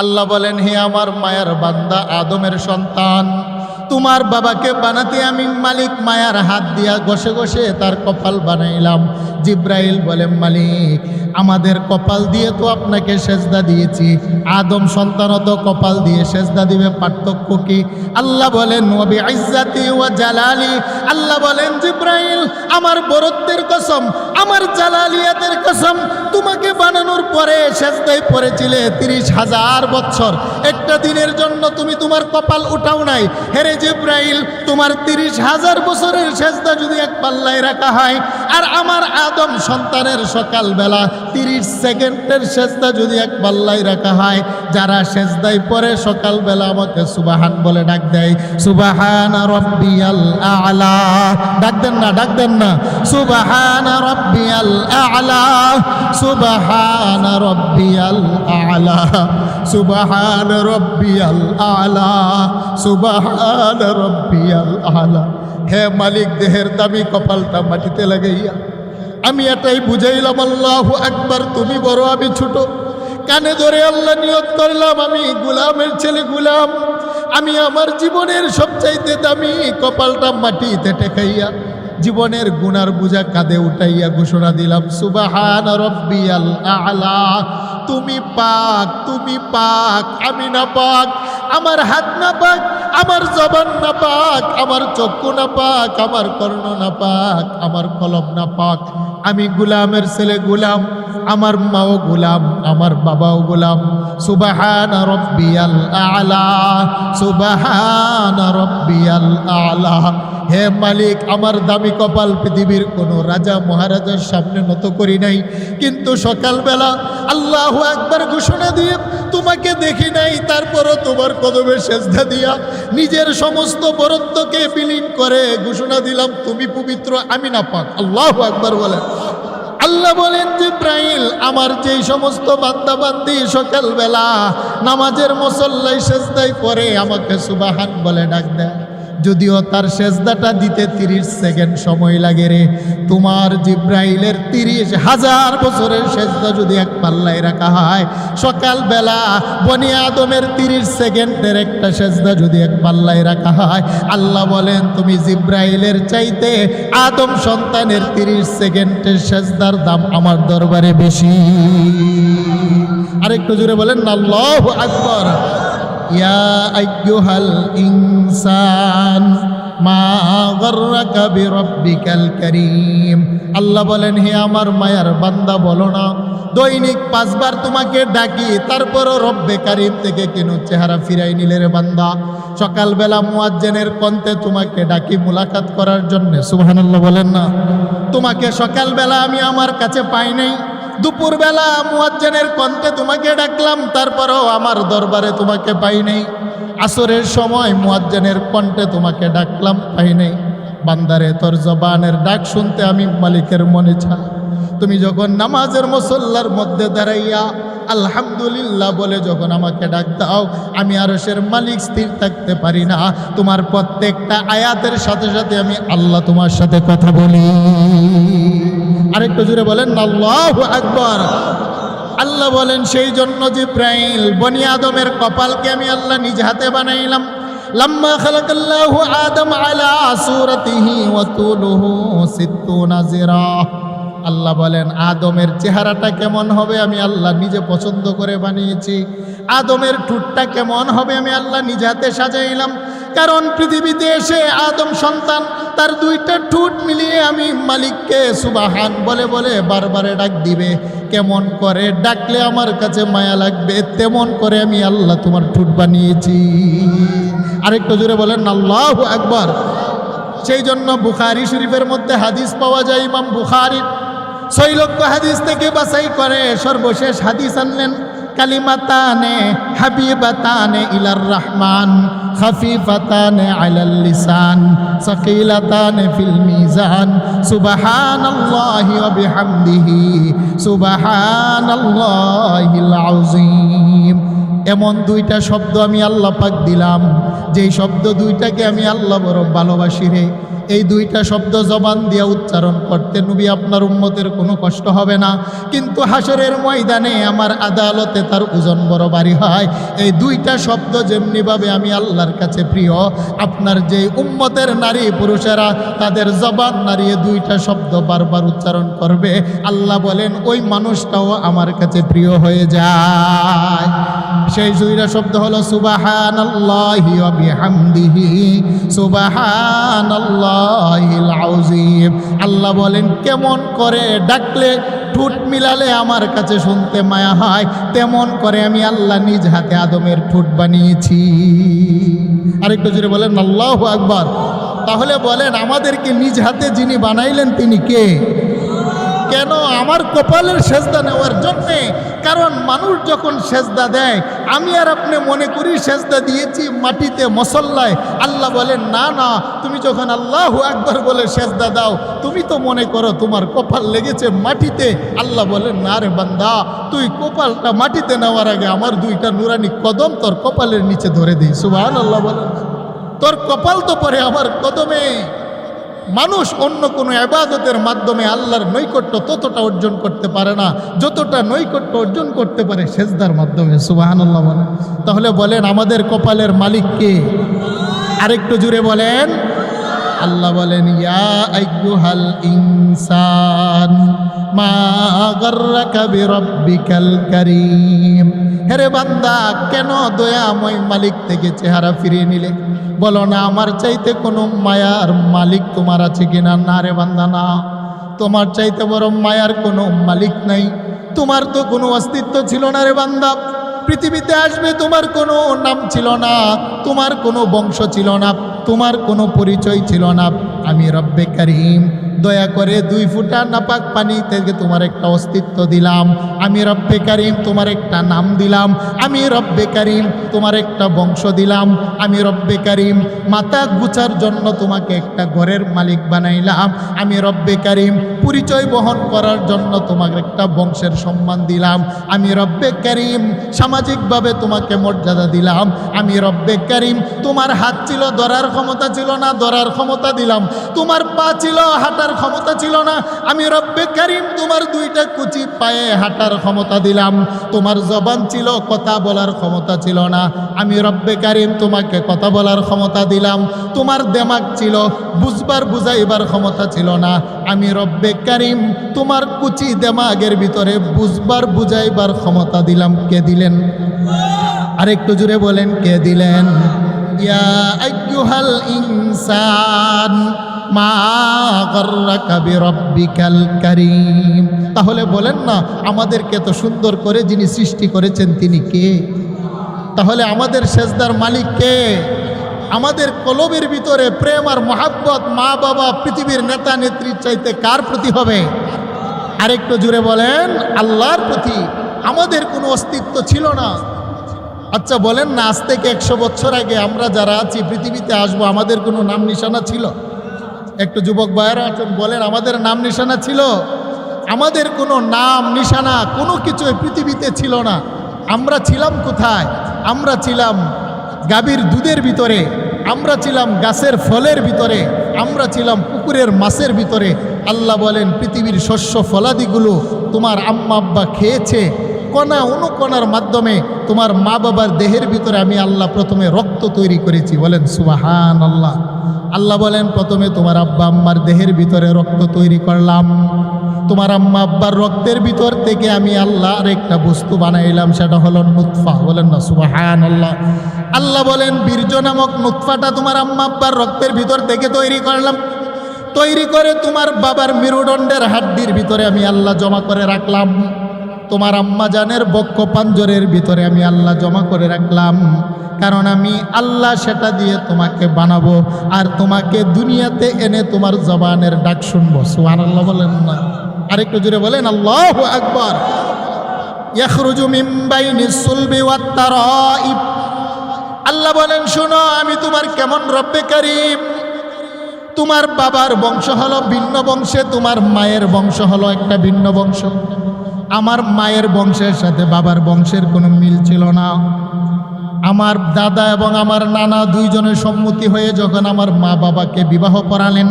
আল্লাহ বলেন, হে আমার মায়ার বান্দা আদমের সন্তান, তোমার বাবাকে বানাতে আমি মালিক মায়ার হাত দিয়া ঘষে ঘষে তার কপাল বানাইলাম। জিব্রাইল বলেন, মালিক আমাদের কপাল দিয়ে তো আপনাকে সেজদা দিয়েছি, আদম সন্তানও তো কপাল দিয়ে সেজদা দিবে, পার্থক্য কি? আল্লাহ বলেন, ওয়া বিইজ্জাতি ওয়া জালালি, আল্লাহ বলেন জিব্রাইল আমার বরত্বের কসম, আমার জালালিয়াতের কসম, তোমাকে বানানোর পরে সেজদায় পড়েছিলে 30,000 বছর, একটা দিনের জন্য তুমি তোমার কপাল উঠাও নাই। হেরে জিব্রাইল, তোমার 30,000 বছরের সেজদা যদি এক পাল্লায় রাখা হয়, আর আমার আদম সন্তানের সকালবেলা 30 সেকেন্ডের সেজদা যদি এক পাল্লায় রাখা হয়, যারা সেজদায় পড়ে সকালবেলা আমাকে সুবহান বলে ডাক দেয়, সুবহান রাব্বিয়াল আ'লা, ডাক দেন না, ডাক দেন না, সুবহান রাব্বিয়াল আ'লা, সুবহান রাব্বিয়াল আ'লা, সুবহান রাব্বিয়াল আ'লা, সুবহান রাব্বিয়াল আ'লা। হে মালিক, দেহের দামি কপালটা মাটিতে লাগাইয়া আমি এটাই বুঝাইলাম, আল্লাহু আকবার, তুমি বড় আমি ছোট। কানে ধরে আল্লাহ নিয়ত করলাম, আমি গোলামের ছেলে গোলাম, আমি আমার জীবনের সবচাইতে দামি কপালটা মাটিতে টেকাইয়া জীবনের গুনার বোঝা কাঁধে উঠাইয়া ঘোষণা দিলাম, সুবহান রাব্বিয়াল আ'লা, তুমি পাক, তুমি পাক, আমি না পাক, আমার হাত না পাক, আমার জবান না পাক, আমার চক্ষু না পাক, আমার কর্ণ না পাক, আমার কলম না পাক, আমি গোলামের ছেলে গোলাম, আমার মাও গোলাম, আমার বাবাও গোলাম। সুবহান রাব্বিয়াল আ'লা, সুবহান রাব্বিয়াল আ'লা। হে মালিক, আমার দামি কপাল পৃথিবীর কোনো রাজা মহারাজার সামনে নত করি নাই, কিন্তু সকালবেলা আল্লাহু আকবার ঘোষণা দিয়ে তোমাকে দেখি নাই, তারপরও তোমার কদমে সেজদা দিয়া নিজের সমস্ত বরত্বকে বিলীন করে ঘোষণা দিলাম, তুমি পবিত্র, আমি নাপাক। আল্লাহু আকবার বলেন। আল্লাহ বলেন, জিব্রাইল আমার যেই সমস্ত বান্দা বান্দি সকালবেলা নামাজের মুসল্লায় সেজদায় পড়ে আমাকে সুবহান বলে ডাক দেয়, যদিও তার সেজদাটা দিতে 30 সেকেন্ড সময় লাগে রে, তোমার জিব্রাইলের 30,000 বছরের সেজদা যদি এক পাল্লায় রাখা হয়, সকালবেলা বনি আদমের 30 সেকেন্ডের একটা সেজদা যদি এক পাল্লায় রাখা হয়, আল্লাহ বলেন তুমি জিব্রাইলের চাইতে আদম সন্তানের 30 সেকেন্ডের সেজদার দাম আমার দরবারে বেশি। আরেকটু জোরে বলেন না, আল্লাহু আকবার। ইয়া আইয়ুহাল ইনসান মা গররাকা বিরাব্বিকাল কারীম, আল্লাহ বলেন, হে আমার মায়ার বান্দা, বলো না দৈনিক 5 বার তোমাকে ডাকি, তারপরও রব্বে কারীম থেকে কেন চেহারা ফিরাই নিলে রে বান্দা? সকালবেলা মুয়াজ্জিনের কণ্ঠে তোমাকে ডাকি মুলাকাত করার জন্য, সুবহানাল্লাহ বলেন না। তোমাকে সকালবেলা আমি আমার কাছে পাই নাই, দুপুরবেলা মুয়াজ্জিনের কণ্ঠে তোমাকে ডাকলাম, তারপরও আমার দরবারে তোমাকে পাই নাই, আসরের সময় মুয়াজ্জিনের কণ্ঠে তোমাকে ডাকলাম, পাই নাই। বান্দারে, তোর জবানের ডাক শুনতে আমি মালিকের মনে চাই। তুমি যখন নামাজের মুসল্লার মধ্যে দাঁড়াইয়া আলহামদুলিল্লাহ বলে যখন আমাকে ডাক দাও, আমি আরশের মালিক স্থির থাকতে পারি না, তোমার প্রত্যেকটা আয়াতের সাথে সাথে আমি আল্লাহ তোমার সাথে কথা বলি। আরেকটু জোরে বলেন আল্লাহু আকবার। আল্লাহ বলেন, সেই জন্য জিব্রাইল বনি আদমের কপালকে আমি আল্লাহ নিজ হাতে বানাইলাম। লাম্মা খালাকাল্লাহু আদম আলা সূরাতিহি ওয়া তুলুহু 60 জিরা। আল্লাহ বলেন, আদমের চেহারাটা কেমন হবে আমি আল্লাহ নিজে পছন্দ করে বানিয়েছি। আদমের ঠোঁটটা কেমন হবে আমি আল্লাহ নিজে হাতে সাজাইলাম, কারণ পৃথিবীতে এসে আদম সন্তান তার 2টা ঠোঁট মিলিয়ে আমি মালিককে সুবহান বলে বলে বারবারে ডাক দিবে। কেমন করে ডাকলে আমার কাছে মায়া লাগবে, তেমন করে আমি আল্লাহ তোমার ঠোঁট বানিয়েছি। আরেকটু জোরে বলেন আল্লাহু আকবার। সেই জন্য বুখারী শরীফের মধ্যে হাদিস পাওয়া যায়, ইমাম বুখারী 6 লক্ষ হাদিস থেকে বাছাই করে সর্বশেষ হাদিস আনলেন, কালিমাতানে হাবিবাতানে ইলার রহমান খাফিফাতানে আলাল লিসান সাকিলাতানে ফিল মিজান সুবহানাল্লাহি ওয়া বিহামদিহি সুবহানাল্লাহিল আযীম। এমন 2টা শব্দ আমি আল্লাহ পাক দিলাম, যেই শব্দ 2টাকে আমি আল্লাহ বড় ভালোবাসি রে। এই দুইটা শব্দ জবান দিয়ে উচ্চারণ করতে নবী আপনার উম্মতের কোনো কষ্ট হবে না, কিন্তু হাসরের ময়দানে আমার আদালতে তার ওজন বড় ভারী হয়। এই দুইটা শব্দ যেমনিভাবে আমি আল্লাহর কাছে প্রিয়, আপনার যে উম্মতের নারী পুরুষেরা তাদের জবান নাড়িয়ে দুইটা শব্দ বারবার উচ্চারণ করবে, আল্লাহ বলেন ওই মানুষটাও আমার কাছে প্রিয় হয়ে যায়। সেই দুইটা শব্দ হলো সুবহানাল্লাহি ওয়া বিহামদিহি সুবহানাল্লাহিল আযীম। আল্লাহ বলেন কেমন করে ডাকলে ঠোঁট মিলালে আমার কাছে শুনতে মায়া হয়, তেমন করে আমি আল্লাহ নিজ হাতে আদমের ঠোঁট বানিয়েছি। আরেকটু জোরে বলেন আল্লাহু আকবার। তাহলে বলেন আমাদেরকে নিজ হাতে যিনি বানাইলেন তিনি কে? কেন? আমার কপালের সেজদা নেওয়ার জন্যে। কারণ মানুষ যখন সেজদা দেয়, আমি আর আপনি মনে করি সেজদা দিয়েছি মাটিতে মসল্লায়। আল্লাহ বলেন না না, তুমি যখন আল্লাহু আকবার বলে সেজদা দাও, তুমি তো মনে করো তোমার কপাল লেগেছে মাটিতে। আল্লাহ বলেন না রে বান্দা, তুই কপালটা মাটিতে নেওয়ার আগে আমার দুইটা নুরানি কদম তোর কপালের নিচে ধরে দিই। সুবহানাল্লাহ বলেন। তোর কপাল তো পরে আমার কদমে। মানুষ অন্য কোনো ইবাদতের মাধ্যমে আল্লাহর নৈকট্য ততটা অর্জন করতে পারে না যতটা নৈকট্য অর্জন করতে পারে সেজদার মাধ্যমে। সুবহানাল্লাহ বলেন। তাহলে বলেন আমাদের কপালের মালিক কে? আরেকটু জুড়ে বলেন। আল্লাহ বলেন ইয়া আইয়ুহাল ইনসান মা গাররাকা বিরাব্বিকাল কারীম। হেরে বান্দা, কেন দয়াময় মালিক থেকে চেহারা ফিরিয়ে নিলে? বলো না আমার চাইতে কোনো মায়ার মালিক তোমার আছে কিনা? না রে বান্দা না, তোমার চাইতে বড় মায়ার কোনো মালিক নাই। তোমার তো কোনো অস্তিত্ব ছিল না রে বান্দা। পৃথিবীতে আসবে তোমার কোনো নাম ছিল না, তোমার কোনো বংশ ছিল না, তোমার কোনো পরিচয় ছিল না। আমি রব্বে কারীম দয়া করে 2 ফুটা নাপাক পানি থেকে তোমার একটা অস্তিত্ব দিলাম। আমি রব্বে কারীম তোমার একটা নাম দিলাম। আমি রব্বে কারীম তোমার একটা বংশ দিলাম। আমি রব্বে কারীম মাথা গুছার জন্য তোমাকে একটা ঘরের মালিক বানাইলাম। আমি রব্বে কারীম পরিচয় বহন করার জন্য তোমাকে একটা বংশের সম্মান দিলাম। আমি রব্বে কারীম সামাজিকভাবে তোমাকে মর্যাদা দিলাম। আমি রব্বে কারীম তোমার হাত ছিল ধরার ক্ষমতা ছিল না, ধরার ক্ষমতা দিলাম। তোমার পা ছিল হাঁটার ক্ষমতা ছিল না, আমি রব্বে কারীম তোমার 2টা কুচি পায়ে হাঁটার ক্ষমতা দিলাম। তোমার জবান ছিল কথা বলার ক্ষমতা ছিল না, আমি রব্বে কারীম তোমাকে কথা বলার ক্ষমতা দিলাম। তোমার দেমাগ ছিল বুঝবার বুঝাইবার ক্ষমতা ছিল না, আমি রব্বে কারীম তোমার কুচি দেমাগের ভিতরে বুঝবার বুঝাইবার ক্ষমতা দিলাম। কে দিলেন? আরেকটু জুড়ে বলেন কে দিলেন? ইয়া আইয়ুহাল ইনসান মা গাররাকা বিরাব্বিকাল কারীম। তাহলে বলেন না আমাদেরকে তো সুন্দর করে যিনি সৃষ্টি করেছেন তিনি কে? তাহলে আমাদের সেজদার মালিক কে? আমাদের কলবের ভিতরে প্রেম আর মহাব্বত মা বাবা পৃথিবীর নেতা নেত্রীর চাইতে কার প্রতি হবে? আরেকটু জুড়ে বলেন আল্লাহর প্রতি। আমাদের কোনো অস্তিত্ব ছিল না। আচ্ছা বলেন না, আজ থেকে 100 বছর আগে আমরা যারা আছি পৃথিবীতে আসবো, আমাদের কোনো নাম নিশানা ছিল? একটু যুবক ভাইয়েরা আছেন, বলেন আমাদের নাম নিশানা ছিল? আমাদের কোনো নাম নিশানা কোনো কিছুই পৃথিবীতে ছিল না। আমরা ছিলাম কোথায়? আমরা ছিলাম গাভীর দুধের ভিতরে, আমরা ছিলাম গাছের ফলের ভিতরে, আমরা ছিলাম পুকুরের মাছের ভিতরে। আল্লাহ বলেন পৃথিবীর শস্য ফলাদিগুলো তোমার আম্মা আব্বা খেয়েছে। কণা অনুকণার মাধ্যমে তোমার মা বাবার দেহের ভিতরে আমি আল্লাহ প্রথমে রক্ত তৈরি করেছি। বলেন সুবহানাল্লাহ। আল্লাহ বলেন প্রথমে তোমার আব্বা আম্মার দেহের ভিতরে রক্ত তৈরি করলাম। তোমার আম্মা আব্বার রক্তের ভিতর থেকে আমি আল্লাহ আরেকটা বস্তু বানাইলাম, সেটা হলো নুতফা। বলেন না সুবহানাল্লাহ। আল্লাহ বলেন বীর্য নামক নুতফাটা তোমার আম্মা আব্বার রক্তের ভিতর থেকে তৈরি করলাম। তৈরি করে তোমার বাবার মেরুদণ্ডের হাড্ডির ভিতরে আমি আল্লাহ জমা করে রাখলাম। তোমার আম্মা জানের বক্ষ পাঞ্জরের ভিতরে আমি আল্লাহ জমা করে রাখলাম। কারণ আমি আল্লাহ সেটা দিয়ে তোমাকে বানাবো আর তোমাকে দুনিয়াতে এনে তোমার জবানের ডাক শুনবো। সুবহানাল্লাহ বলেন না? আরেকটু জোরে বলেন আল্লাহু আকবার। ইয়াখরুজু মিন বাইনিস সুলবি ওয়াত তারাইব। আল্লাহ বলেন শোনো আমি তোমার কেমন রব্বে কারীম। তোমার বাবার বংশ হলো ভিন্ন বংশে, তোমার মায়ের বংশ হলো একটা ভিন্ন বংশ। আমার মায়ের বংশের সাথে বাবার বংশের কোনো মিল ছিল না। আমার দাদা এবং আমার নানা দুইজনের সম্মতি হয়ে যখন আমার মা বাবাকে বিবাহ করালেন,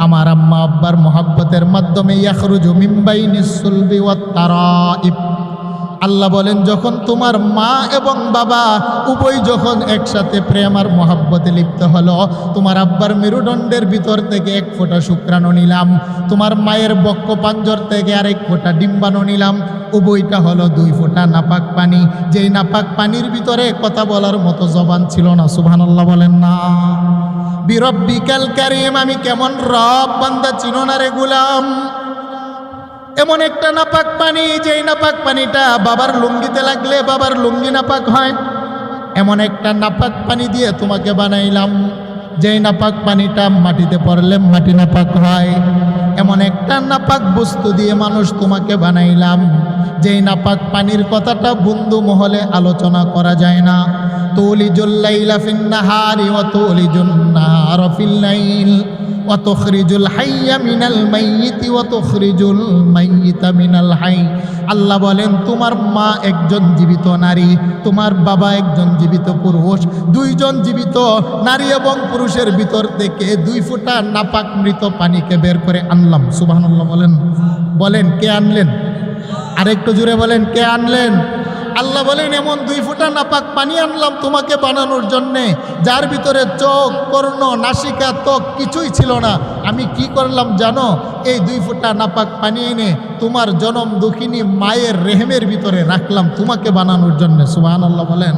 আমার আম্মা আব্বার মোহাব্বতের মাধ্যমে ইয়াখরুজু মিন বাইনিস সুলবি ওয়াত তারাইব। আল্লাহ বলেন যখন তোমার মা এবং বাবা উভয় যখন একসাথে প্রেম আর মোহাব্বতে লিপ্ত হলো, তোমার আব্বার মেরুদণ্ডের ভিতর থেকে এক ফোঁটা শুক্রাণু নিলাম, তোমার মায়ের বক্ষ পাঞ্জর থেকে আরেক ফোঁটা ডিম্বাণু নিলাম, উভয়টা হলো 2 ফোঁটা নাপাক পানি। যেই নাপাক পানির ভিতরে কথা বলার মতো জবান ছিল না। সুবহানাল্লাহ বলেন না। বিরব্বিকাল কারীম, আমি কেমন রব বান্দা চিনো না রে গোলাম। এমন একটা নাপাক পানি, যেই নাপাক পানিটা বাবার লুঙ্গিতে লাগলে বাবার লুঙ্গি নাপাক হয়, এমন একটা নাপাক পানি দিয়ে তোমাকে বানাইলাম। যেই নাপাক পানিটা মাটিতে পড়লে মাটি নাপাক হয়, এমন একটা নাপাক বস্তু দিয়ে মানুষ তোমাকে বানাইলাম। যেই নাপাক পানির কথাটা বন্ধু মহলে আলোচনা করা যায় না। তুলিজুল লাইলা ফিন নাহারি ওয়া তুলিজুন নাহারা ফিল লাইল ওয়া তুখরিজুল হাইয়া মিনাল মাইয়িতি ওয়া তুখরিজুল মাইয়িতা মিনাল হাই। আল্লাহ বলেন তোমার মা একজন জীবিত নারী, তোমার বাবা একজন জীবিত পুরুষ, 2 জন জীবিত নারী এবং পুরুষের ভিতর থেকে 2 ফোঁটা নাপাক মৃত পানিকে বের করে আনলাম। সুবহানাল্লাহ বলেন। বলেন কে আনলেন? আরেকটু জোরে বলেন কে আনলেন? আল্লাহ বলেন এমন 2 ফোঁটা নাপাক পানি আনলাম তোমাকে বানানোর জন্যে, যার ভিতরে চোখ, কর্ণ, নাসিকা, ত্বক কিছুই ছিল না। আমি কি করলাম জানো? এই 2 ফোঁটা নাপাক পানি এনে তোমার জনম দুঃখিনী মায়ের রেহেমের ভিতরে রাখলাম তোমাকে বানানোর জন্য। সুবহানাল্লাহ বলেন।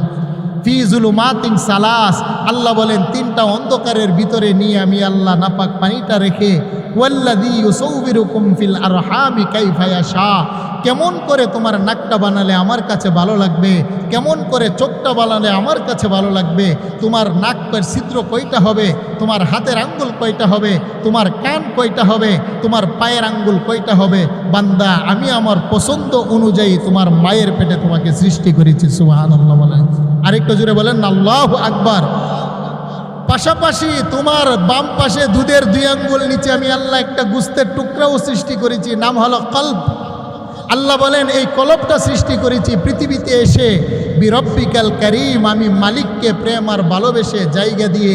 ফি যুলুমাতিন সালাস, আল্লাহ বলেন 3টা অন্ধকারের ভিতরে নিয়ে আমি আল্লাহ নাপাক পানিটা রেখে, ওয়াল্লাযী ইউসাউবিরুকুম ফিল আরহামি কাইফা ইয়াশা, কেমন করে তোমার নাকটা বানালে আমার কাছে ভালো লাগবে, কেমন করে চোখটা বানালে আমার কাছে ভালো লাগবে, তোমার নাকের ছিদ্র কয়টা হবে, তোমার হাতের আঙ্গুল কয়টা হবে, তোমার কান কয়টা হবে, তোমার পায়ের আঙ্গুল কয়টা হবে, বান্দা আমি আমার পছন্দ অনুযায়ী তোমার মায়ের পেটে তোমাকে সৃষ্টি করেছি। সুবহানাল্লাহ বলেন। আরেকটু জোরে বলেন আল্লাহু আকবার। পাশাপাশি তোমার বাম পাশে দুধের 2 আঙ্গুল নিচে আমি আল্লাহ একটা গোস্তের টুকরাও সৃষ্টি করেছি, নাম হলো কলব। আল্লাহ বলেন এই কলবটা সৃষ্টি করেছি পৃথিবীতে এসে। বিরব্বিকাল কারীম, আমি মালিককে প্রেম আর ভালোবেসে জায়গা দিয়ে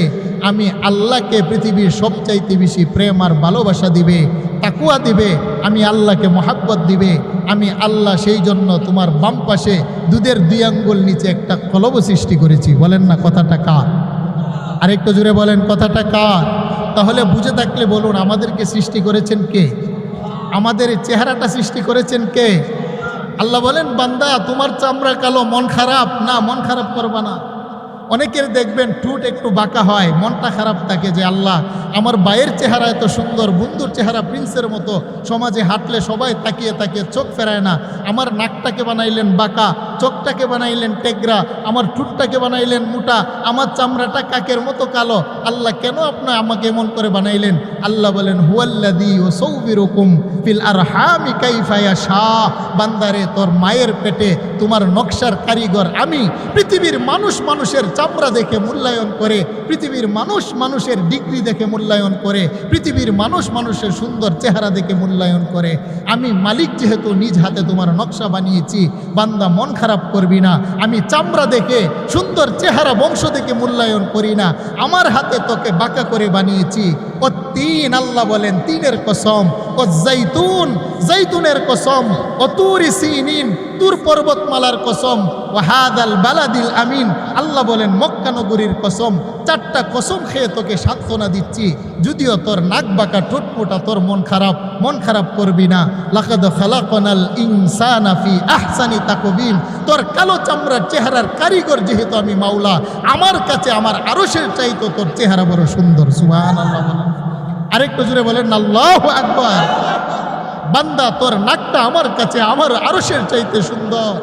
আমি আল্লাহকে পৃথিবীর সবচাইতে বেশি প্রেম আর ভালোবাসা দিবে, তাকওয়া দিবে, আমি আল্লাহকে মহাব্বত দিবে। আমি আল্লাহ সেই জন্য তোমার বাম পাশে দুধের 2 আঙ্গুল নিচে একটা কলব সৃষ্টি করেছি। বলেন না কথাটা কার? আরেকটু জোরে বলেন কথাটা কার? তাহলে বুঝে থাকলে বলুন আমাদেরকে সৃষ্টি করেছেন কে? আমাদের চেহারাটা সৃষ্টি করেছেন কে? আল্লাহ বলেন বান্দা তোমার চামড়া কালো, মন খারাপ না, মন খারাপ করবা না। অনেকের দেখবেন ঠোঁট একটু বাঁকা হয়, মনটা খারাপ থাকে যে আল্লাহ আমার ভাইয়ের চেহারা এত সুন্দর, বন্ধুর চেহারা প্রিন্সের মতো, সমাজে হাঁটলে সবাই তাকিয়ে তাকিয়ে চোখ ফেরায় না, আমার নাকটাকে বানাইলেন বাঁকা, চোখটাকে বানাইলেন টেকরা, আমার ঠোঁটটাকে বানাইলেন মোটা, আমার চামড়াটা কাকের মতো কালো। আল্লাহ কেন আপনি আমাকে এমন করে বানাইলেন? আল্লাহ বলেন হুয়াল্লাযী ইউসাউবিরুকুম ফিল আরহামি কাইফা ইয়াশা। বান্দারে তোর মায়ের পেটে তোমার নকশার কারিগর আমি। পৃথিবীর মানুষ মানুষের চামড়া দেখে মূল্যায়ন করে, পৃথিবীর মানুষ মানুষের ডিগ্রি দেখে মূল্যায়ন করে, পৃথিবীর মানুষ মানুষের সুন্দর চেহারা দেখে মূল্যায়ন করে। আমি মালিক যেহেতু নিজ হাতে তোমার নকশা বানিয়েছি, বান্দা মন খারাপ করবি না। আমি চামড়া দেখে, সুন্দর চেহারা বংশ দেখে মূল্যায়ন করি না, আমার হাতে তোকে বাঁকা করে বানিয়েছি। ও 3, আল্লাহ বলেন 3-এর কসম, ও জাইতুন, জাইতুনের কসম, ও তুর সিনিন, তুর পর্বতমালার কসম, ও হাদাল বালাদিল আমিন, আল্লাহ বলেন মক্কা নগরীর কসম। 4টা কসম খেয়ে তোকে সান্ত্বনা দিচ্ছি। যদিও তোর নাক বাঁকা, ঠোঁট মোটা, তোর মন খারাপ করবি না। লাকাদ খালাকনাল ইনসানা ফি আহসানি তাকবীম, তোর কালো চামড়ার চেহারার কারিগর যেহেতু আমি মাওলা, আমার কাছে আমার আরশের চাইতো তোর চেহারা বড় সুন্দর। সুবহানাল্লাহ বলেন। আরেকটু জোরে বলেন আল্লাহু আকবার। বান্দা তোর নাকটা আমার কাছে আমার আরশের চাইতে সুন্দর,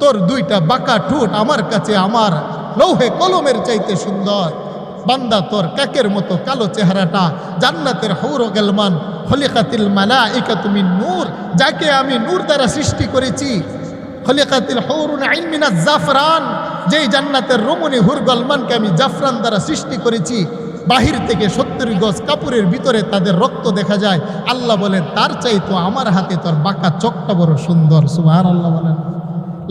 তোর 2টা বাঁকা ঠোঁট আমার কাছে আমার লৌহে কলমের চাইতে সুন্দর। বান্দা তোর কাকের মতো কালো চেহারাটা জান্নাতের হুর ও গলমান, খলিকাতিল মালাইকাতু মিন নূর, যাকে আমি নূর দ্বারা সৃষ্টি করেছি। খলিকাতিল হুরুন আইন মিনাজ জাফরান, যেই জান্নাতের রমণী হুর গলমানকে আমি জাফরান দ্বারা সৃষ্টি করেছি। বাহির থেকে 70 গজ কাপড়ের ভিতরে তাদের রক্ত দেখা যায়। আল্লাহ বলেন তার চাইতো আমার হাতে তোর বাঁকা চোখটা বড় সুন্দর। সুবহানাল্লাহ বলেন।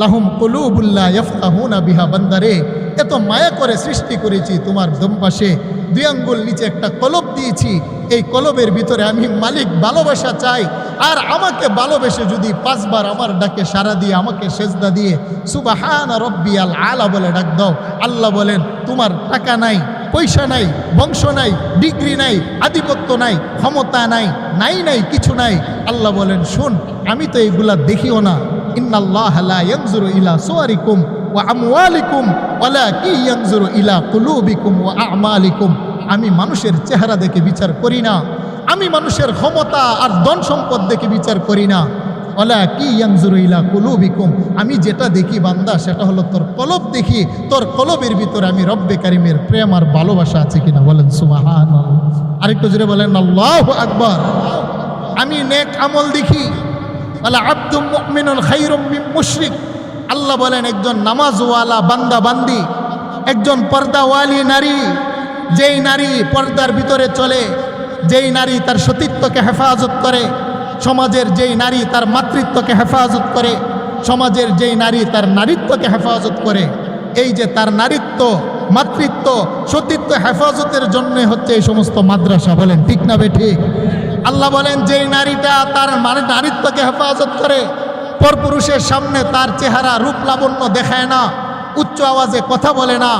লাহুম কুলুবুল্লা ইয়াফকাহুনা বিহা, বান্দারে এত মায়া করে সৃষ্টি করেছি তোমার দম পাশে দুই আঙ্গুল নিচে একটা কলব দিয়েছি, এই কলবের ভিতরে আমি মালিক ভালোবাসা চাই। আর আমাকে ভালোবেসে যদি 5 বার আমার ডাকে সাড়া দিয়ে আমাকে সেজদা দিয়ে সুবহান রব্বিয়াল আলা বলে ডাক দাও, আল্লাহ বলেন তোমার টাকা নাই, পয়সা নাই, বংশ নাই, ডিগ্রি নাই, আধিপত্য নাই, ক্ষমতা নাই, নাই কিছু নাই। আল্লাহ বলেন শোন, আমি তো এইগুলা দেখিও না। ইন্নাল্লাহা লা ইয়ানজুরু ইলা সুওয়ারিকুম ওয়া আমওয়ালিকুম ওয়ালাকিন ইয়ানজুরু ইলা কুলুবিকুম ওয়া আ'মালিকুম। আমি মানুষের চেহারা দেখে বিচার করি না, আমি মানুষের ক্ষমতা আর ধন সম্পদ দেখে বিচার করি না। ওয়ালাকিন ইয়ানজুরু ইলা কুলুবিকুম, আমি যেটা দেখি বান্দা সেটা হলো তোর কলব দেখি, তোর কলবের ভিতরে আমি রব্বে কারিমের প্রেম আর ভালোবাসা আছে কিনা বলেন সুবহানাল্লাহ। আরেকটু জোরে বলেন আল্লাহু আকবার। আমি নেক আমল দেখি, ওয়ালা আব্দুম মুমিনুন খায়রুম মিন মুশরিক। আল্লাহ বলেন একজন নামাজওয়ালা বান্দা বান্দি, একজন পর্দাওয়ালি নারী, যেই নারী পর্দার ভিতরে চলে, যেই নারী তার সতীত্বকে হেফাজত করে, সমাজের যেই নারী তার মাতৃত্বকে হেফাজত করে, সমাজের যেই নারী তার নারীত্বকে হেফাজত করে, এই যে তার নারীত্ব, মাতৃত্ব, সতীত্ব হেফাজতের জন্য হচ্ছে এই সমস্ত মাদ্রাসা। বলেন ঠিক না বেঠিক? আল্লাহ বলেন যেই নারীটা তার নারীত্বকে হেফাজত করে, পরপুরুষের সামনে তার চেহারা রূপ লাবণ্য দেখায় না, উচ্চ আওয়াজে কথা বলে না,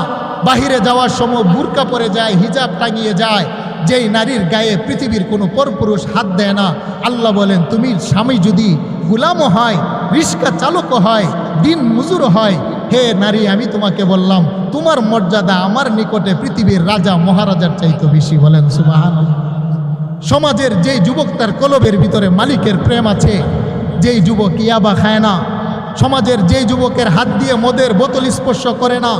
বাহিরে যাওয়ার সময় বুরকা পরে যায়, হিজাব টাঙিয়ে যায়, যেই নারীর গায়ে পৃথিবীর কোনো পরপুরুষ হাত দেয় না, আল্লাহ বলেন তুমি স্বামী যদি গুলামও হয়, রিস্কা চালকও হয়, দিন মজুরও হয়, হে নারী আমি তোমাকে বললাম তোমার মর্যাদা আমার নিকটে পৃথিবীর রাজা মহারাজার চাইতে বেশি। বলেন সুবহানাল্লাহ। সমাজের যেই যুবক তার কলবের ভিতরে মালিকের প্রেম আছে, যেই যুবক ইয়াবা খায় না, সমাজের যেই যুবকের হাত দিয়ে মদের বোতল স্পর্শ করে না,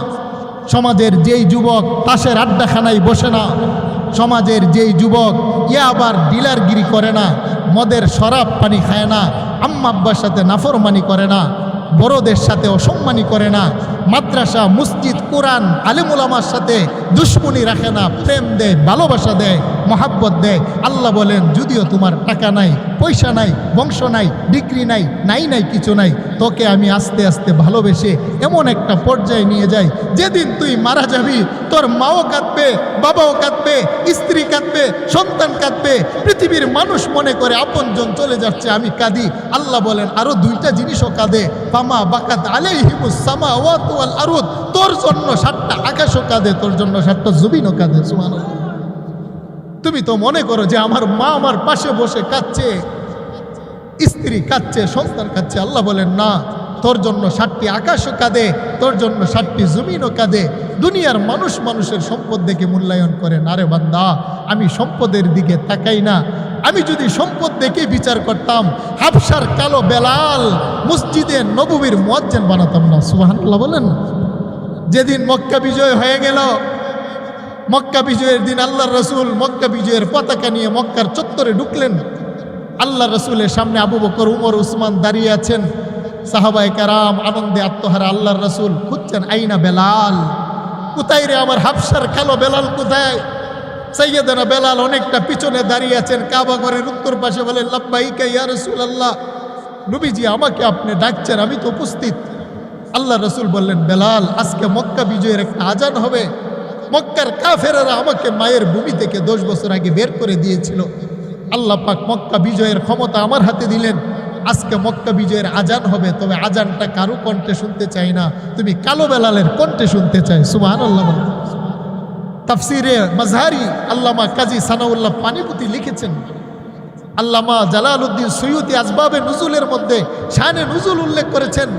সমাজের যেই যুবক তাসের আড্ডাখানায় বসে না, সমাজের যেই যুবক ইয়াবার ডিলারগিরি করে না, মদের শরাব পানি খায় না, আম্মা আব্বার সাথে নাফরমানি করে না, বড়দের সাথে অসম্মানী করে না, মাদ্রাসা মসজিদ কোরআন আলেম ওলামার সাথে দুশ্মনী রাখে না, প্রেম দেয়, ভালোবাসা দেয়, মহাব্বত দেয়। আল্লাহ বলেন যদিও তোমার টাকা নাই, পয়সা নাই, বংশ নাই, ডিগ্রি নাই, নাই কিছু নাই, তোকে আমি আস্তে আস্তে ভালোবেসে এমন একটা পর্যায়ে নিয়ে যাই, যেদিন তুই মারা যাবি তোর মাও কাঁদবে, বাবাও কাঁদবে, স্ত্রী কাঁদবে, সন্তান কাঁদবে, পৃথিবীর মানুষ মনে করে আপনজন চলে যাচ্ছে, আমি কাঁদি। আল্লাহ বলেন আরো 2টা জিনিসও কাঁদে, ফামা বাকাত আলাইহিমুস সামাওয়াতু ওয়াল আরদ, তোর জন্য 7টা আকাশও কাঁদে, তোর জন্য 7টা জমিনও কাঁদে। সুবহানাল্লাহ। তুমি তো মনে করো যে আমার মা আমার পাশে বসে কাঁদছে, স্ত্রী কাঁদছে, সন্তান কাঁদছে। আল্লাহ বলেন না, তোর জন্য 7টি আকাশও কাঁদে, তোর জন্য 7টি জমিনও কাঁদে। দুনিয়ার মানুষ মানুষের সম্পদ দেখে মূল্যায়ন করে না রে বান্দা, আমি সম্পদের দিকে তাকাই না। আমি যদি সম্পদ দেখে বিচার করতাম, হাবশার কালো বেলাল মসজিদে নববীর মুয়াজ্জিন বানাতাম না। সুবহানাল্লাহ বলেন। যেদিন মক্কা বিজয় হয়ে গেল, মক্কা বিজয়ের দিন আল্লাহর রসুল মক্কা বিজয়ের পতাকা নিয়ে মক্কার চত্বরে ঢুকলেন। আল্লাহ রসুলের সামনে আবু বকর, উমর, উসমান দাঁড়িয়ে আছেন। সাহাবায়ে কেরাম আনন্দে আত্মহারা। আল্লাহর রসুল খুঁজছেন আইনা বেলাল, কোথায় রে আমার হাবশার কালো বেলাল কোথায়? সাইয়েদানা বেলাল অনেকটা পিছনে দাঁড়িয়ে আছেন, কাবা ঘরের উত্তর পাশে। বলেন লাব্বাইকা ইয়া রাসূলুল্লাহ, নবীজি আমাকে আপনি ডাকছেন, আমি তো উপস্থিত। আল্লাহ রসুল বললেন বেলাল, আজকে মক্কা বিজয়ের একটা আজান হবে। মক্কার কাফেরেরা আমাকে মায়ের ভূমি থেকে 10 বছর আগে বের করে দিয়েছিল। আল্লাহ পাক মক্কা বিজয়ের ক্ষমতা আমার হাতে দিলেন। আজকে মক্কা বিজয়ের আজান হবে, তবে আজানটা কারো কণ্ঠে শুনতে চাই না, তুমি কালো বেলালের কণ্ঠে শুনতে চাই। সুবহানাল্লাহ। তাফসিরে মাজহারি আল্লামা কাজী সানাউল্লাহ পানিপতি লিখেছেন, আল্লামা জালালউদ্দিন সুয়ুতি আসবাবে নুজুলের মধ্যে শানে নুজুল উল্লেখ করেছেন,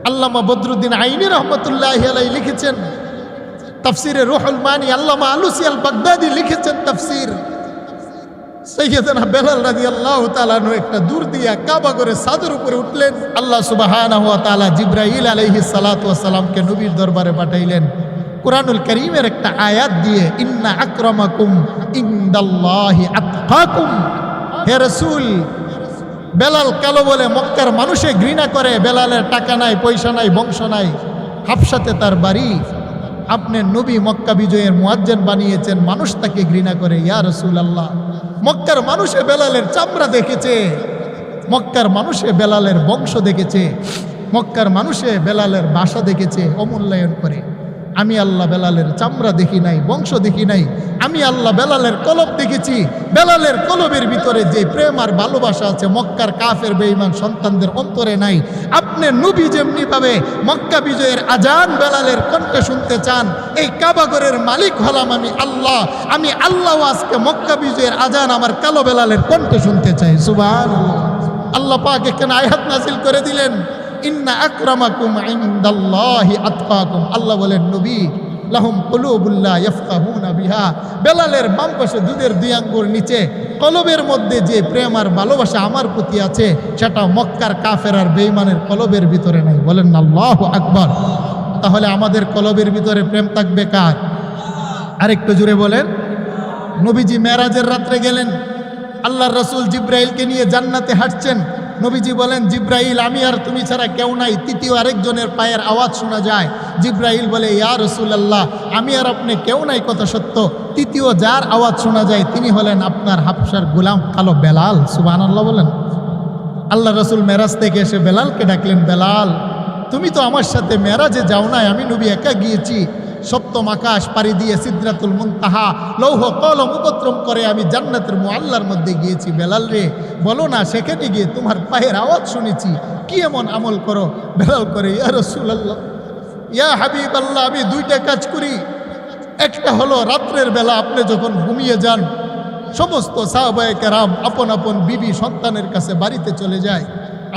আল্লামা বদরুদ্দিন আইনি রহমতুল্লাহি আলাইহি লিখেছেন তাফসিরে রুহুল মানি, আল্লামা আলুসি আল বাগদাদি লিখেছেন তাফসির। সাইয়েদনা বেলাল রাদিয়াল্লাহু তাআলা একটা দূর দিয়া কাবা করে ছাদের উপরে উঠলেন। আল্লাহ সুবহানাহু ওয়া তাআলা জিবরাইল আলাইহিস সালাতু ওয়াস সালামকে নবীর দরবারে পাঠাইলেন কুরআনুল কারীমের একটা আয়াত দিয়ে, ইন্না আকরামাকুম ইনদাল্লাহি আতকাকুম। হে রাসূল, বেলাল কালো বলে মক্কার মানুষে ঘৃণা করে, বেলালের টাকা নাই, পয়সা নাই, বংশ নাই, হাবশাতে তার বাড়ি। আপনি নবী মক্কা বিজয়ের মুয়াজ্জিন বানিয়েছেন, মানুষ তাকে ঘৃণা করে। ইয়া রাসূলুল্লাহ, মক্কার মানুষে বেলালের চামড়া দেখেছে, মক্কার মানুষে বেলালের বংশ দেখেছে, মক্কার মানুষে বেলালের ভাষা দেখেছে, অমূল্যায়ন করে। আমি আল্লাহ বেলালের চামড়া দেখি নাই, বংশ দেখি নাই, আমি আল্লাহ বেলালের কলব দেখেছি। বেলালের কলবের ভিতরে যে প্রেম আর ভালোবাসা আছে মক্কার কাফের বেঈমান সন্তানদের অন্তরে নাই। আপনি নবী যেমনি ভাবে মক্কা বিজয়ের আজান বেলালের কণ্ঠে শুনতে চান, এই কাবাগরের মালিক হলাম আমি আল্লাহ আজকে মক্কা বিজয়ের আজান আমার কালো বেলালের কণ্ঠে শুনতে চাই। সুবহানাল্লাহ। আল্লাহ পাক এখানে আয়াত নাযিল করে দিলেন, ইন্না আকরামাকুম ইনদাল্লাহি আতকাকুম। আল্লাহ বলেন, নবী লাহুম কুলুবুল্লাহ ইয়াফকাহুনা বিহা। বেলালের বাম পাশে দুধের দুই আঙ্গুর নিচে কলবের মধ্যে যে প্রেম আর ভালোবাসা আমার প্রতি আছে সেটা মক্কার কাফের আর বেঈমানের কলবের ভিতরে নাই। বলেন না আল্লাহু আকবার। তাহলে আমাদের কলবের ভিতরে প্রেম থাকবে কার? আরেকটু জুড়ে বলেন। নবীজি মেরাজের রাত্রে গেলেন, আল্লাহর রাসূল জিব্রাইলকে নিয়ে জান্নাতে হাঁটছেন। নবীজি বলেন, জিব্রাইল আমি আর তুমি ছাড়া কেউ নাই। তৃতীয় আরেকজনের পায়ের আওয়াজ শোনা যায়। জিব্রাইল বলে, ইয়া রাসূলুল্লাহ আমি আর আপনি কেউ নাই কথা সত্য, তৃতীয় যার আওয়াজ শোনা যায় তিনি হলেন আপনার হাবশার গোলাম কালো বেলাল। সুবহানাল্লাহ বলেন। আল্লাহ রাসূল মেরাজ থেকে এসে বেলালকে ডাকলেন, বেলাল তুমি তো আমার সাথে মেরাজে যাও নাই, আমি নবী একা গিয়েছি। সপ্তম আকাশ পাড়ি দিয়ে সিদরাতুল মুনতাহা লৌহ কলম উপক্রম করে আমি জান্নাতের মুআল্লার মধ্যে গিয়েছি। বেলাল রে বলো না, সেখানে গিয়ে তোমার পায়ের আওয়াজ শুনেছি, কি এমন আমল করো? বেলাল করে, ইয়া রাসূলুল্লাহ ইয়া হাবিবাল্লাহ আমি দুইটা কাজ করি। একটা হলো রাত্রের বেলা আপনি যখন ঘুমিয়ে যান সমস্ত সাহাবায়ে কেরাম আপন আপন বিবি সন্তানের কাছে বাড়িতে চলে যায়।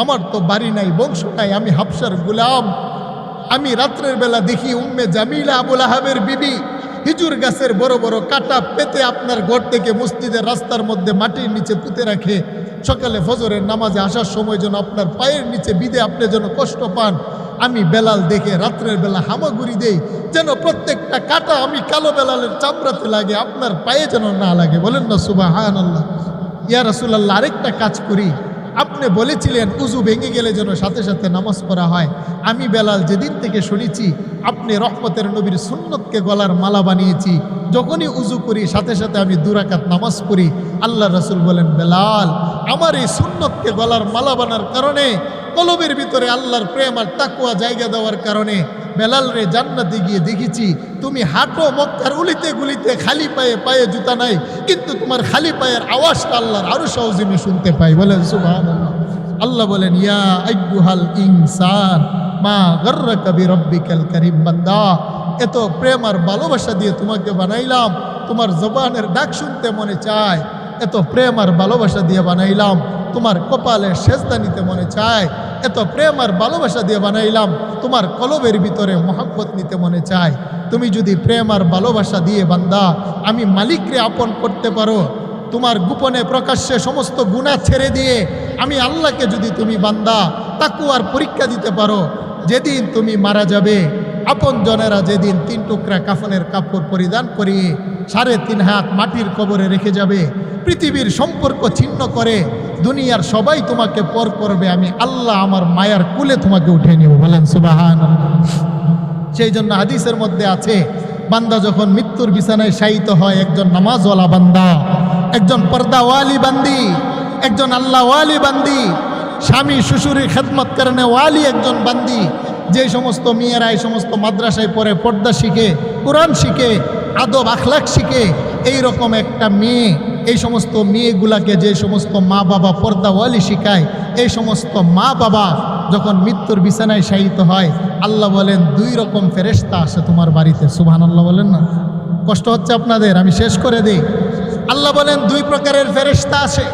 আমার তো বাড়ি নাই, বংশ নাই, আমি হাবশার গোলাম। আমি রাত্রের বেলা দেখি উম্মে জামিলা আবু লাহাবের বিবি হিজুর গাছের বড় বড় কাটা পেতে আপনার ঘর থেকে মসজিদের রাস্তার মধ্যে মাটির নিচে পুঁতে রাখে। সকালে ফজরের নামাজে আসার সময় যেন আপনার পায়ের নিচে বিধে আপনি যেন কষ্ট পান। আমি বেলাল দেখে রাত্রের বেলা হামাগুড়ি দেই যেন প্রত্যেকটা কাটা আমি কালো বেলালের চামড়াতে লাগে, আপনার পায়ে যেন না লাগে। বলেন না সুবহানাল্লাহ। ইয়া রাসূলুল্লাহ আরেকটা কাজ করি, আপনি বলেছিলেন উজু ভেঙে গেলে যেন সাথে সাথে নামাজ পড়া হয়। আমি বেলাল যেদিন থেকে শুনেছি আপনি রহমতের নবীর সুন্নতকে গলার মালা বানিয়েছি, যখনই উজু করি সাথে সাথে আমি 2 রাকাত নামাজ পড়ি। আল্লাহ রাসূল বলেন, বেলাল আমার এই সুন্নতকে গলার মালা বানার কারণে কলবের ভিতরে আল্লাহর প্রেম আর তাকওয়া জায়গা দেওয়ার কারণে বেলাল রে জান্নাতে গিয়ে দেখেছি তুমি হাঁটো মক্কার উলিতে গুলিতে খালি পায়ে, পায়ে জুতা নাই, কিন্তু তোমার খালি পায়ের আওয়াজটা আল্লাহর আরশ আযীমে শুনতে পাই। বলেন সুবহানাল্লাহ। আল্লাহ বলেন, ইয়া আইয়ুহাল ইনসান মা গাররাকা বিরাব্বিকাল কারীম। বান্দা এত প্রেম আর ভালোবাসা দিয়ে তোমাকে বানাইলাম, তোমার জবানের ডাক শুনতে মনে চায়। এত প্রেম আর ভালোবাসা দিয়ে বানাইলাম, তোমার কপালে সেজদা নিতে মনে চায়। এত প্রেম আর ভালোবাসা দিয়ে বানাইলাম, তোমার কলবের ভিতরে মহব্বত নিতে মনে চায়। তুমি যদি প্রেম আর ভালোবাসা দিয়ে বান্দা আমি মালিকরে আপন করতে পারো, তোমার গোপনে প্রকাশ্যে সমস্ত গুনাহ ছেড়ে দিয়ে আমি আল্লাহকে যদি তুমি বান্দা তাকওয়ার পরীক্ষা দিতে পারো, যেদিন তুমি মারা যাবে আপন জনেরা যেদিন 3 টুকরা কাফনের কাপড় পরিধান করিয়ে 3.5 হাত মাটির কবরে রেখে যাবে, পৃথিবীর সম্পর্ক ছিন্ন করে দুনিয়ার সবাই তোমাকে পর করবে, আমি আল্লাহ আমার মায়ার কুলে তোমাকে উঠে নিব। বলেন সুবহানাল্লাহ। সেই জন্য হাদিসের মধ্যে আছে, বান্দা যখন মৃত্যুর বিছানায় শায়িত হয়, একজন নামাজওয়ালা বান্দা, একজন পর্দাওয়ালি বান্দি, একজন আল্লাহওয়ালি বান্দি, স্বামী শ্বশুরের খেদমত করনে ওয়ালি একজন বান্দি, যে সমস্ত মেয়েরা এই সমস্ত মাদ্রাসায় পড়ে, পর্দা শিখে, কোরআন শিখে, আদব আখলাক শিখে, এই রকম একটা মেয়ে, এই সমস্ত মেয়েগুলাকে যে সমস্ত মা বাবা পর্দাওয়ালি শিখায়, এই সমস্ত মা বাবা যখন মৃত্যুর বিছানায় শায়িত হয়, আল্লাহ বলেন 2 রকম ফেরেশতা আসে তোমার বাড়িতে। সুবহানাল্লাহ বলেন না। কষ্ট হচ্ছে আপনাদের, আমি শেষ করে দেই। আল্লাহ বলেন 2 প্রকারের ফেরেশতা আসে।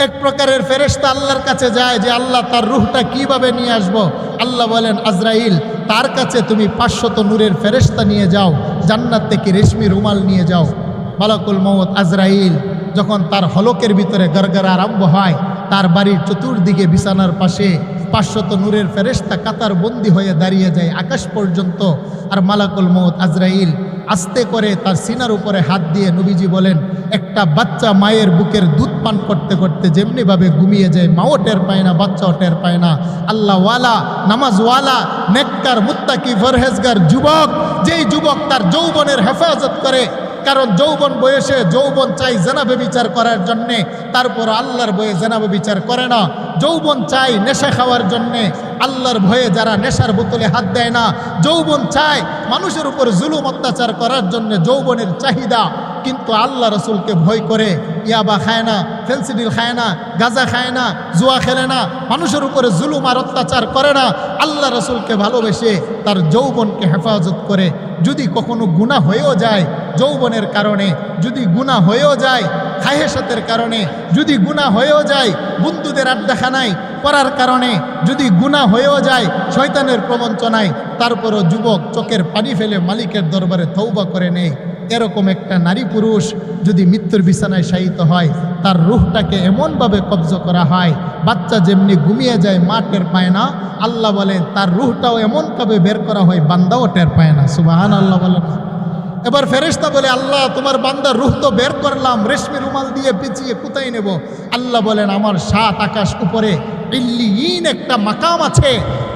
এক প্রকারের ফেরেশতা আল্লাহর কাছে যায় যে আল্লাহ তার রূহটা কিভাবে নিয়ে আসব। আল্লাহ বলেন, আজরাইল তার কাছে তুমি 500 নূরের ফেরেশতা নিয়ে যাও, জান্নাত থেকে রেশমি রুমাল নিয়ে যাও। মালাকুল মউত আজরাইল যখন তার হলকের ভিতরে গড়গড় আরম্ভ হয়, তার বাড়ির চতুর্দিকে বিছানার পাশে 500 নূরের ফেরেশতা কাতার বন্দি হয়ে দাঁড়িয়ে যায় আকাশ পর্যন্ত। আর মালাকুল মউত আজরাইল আস্তে করে তার সিনার উপরে হাত দিয়ে, নবীজি বলেন একটা বাচ্চা মায়ের বুকের দুধ পান করতে করতে যেমনিভাবে ঘুমিয়ে যায়, মাও টের পায় না, বাচ্চাও টের পায় না। আল্লাহওয়ালা, নামাজওয়ালা, নেককার, মুত্তাকি, পরহেজগার যুবক, যেই যুবক তার যৌবনের হেফাজত করে, কারণ যৌবন বয়সে যৌবন চাই জেনাবে বিচার করার জন্যে, তারপর আল্লাহর বয়ে জেনাবে বিচার করে না। যৌবন চাই নেশা খাওয়ার জন্যে, আল্লাহর ভয়ে যারা নেশার বোতলে হাত দেয় না, যৌবন চায়, মানুষের উপর জুলুম অত্যাচার করার জন্য যৌবনের চাহিদা, কিন্তু আল্লাহ রসুলকে ভয় করে ইয়াবা খায় না, ফেন্সিডিল খায় না, গাঁজা খায় না, জুয়া খেলে না, মানুষের উপরে জুলুম আর অত্যাচার করে না, আল্লাহ রসুলকে ভালোবেসে তার যৌবনকে হেফাজত করে। যদি কখনো গুনাহ হয়েও যায় যৌবনের কারণে, যদি গুনাহ হয়েও যায় খাহেসাতের কারণে, যদি গুনাহ হয়েও যায় বন্ধুদের আড্ডাখানায় করার কারণে, যদি গুনাহ হয়েও যায় শয়তানের প্রবঞ্চনায়, তারপরও যুবক চোখের পানি ফেলে মালিকের দরবারে তওবা করে নেয়। এরকম একটা নারী পুরুষ যদি মৃত্যুর বিছানায় শায়িত হয়, তার রূহটাকে এমনভাবে কব্জ করা হয়, বাচ্চা যেমনি ঘুমিয়ে যায় মা টের পায় না, আল্লাহ বলেন তার রূহটাও এমনভাবে বের করা হয় বান্দাও টের পায় না। সুবহানাল্লাহ বলেন। এবার ফেরেশতা বলে আল্লাহ তোমার বান্দার রূহ তো বের করলাম, রেশমি রুমাল দিয়ে পিছিয়ে কোথায় নেব? আল্লাহ বলেন আমার 7 আকাশ উপরে ইল্লিয়িন একটা মাকাম আছে,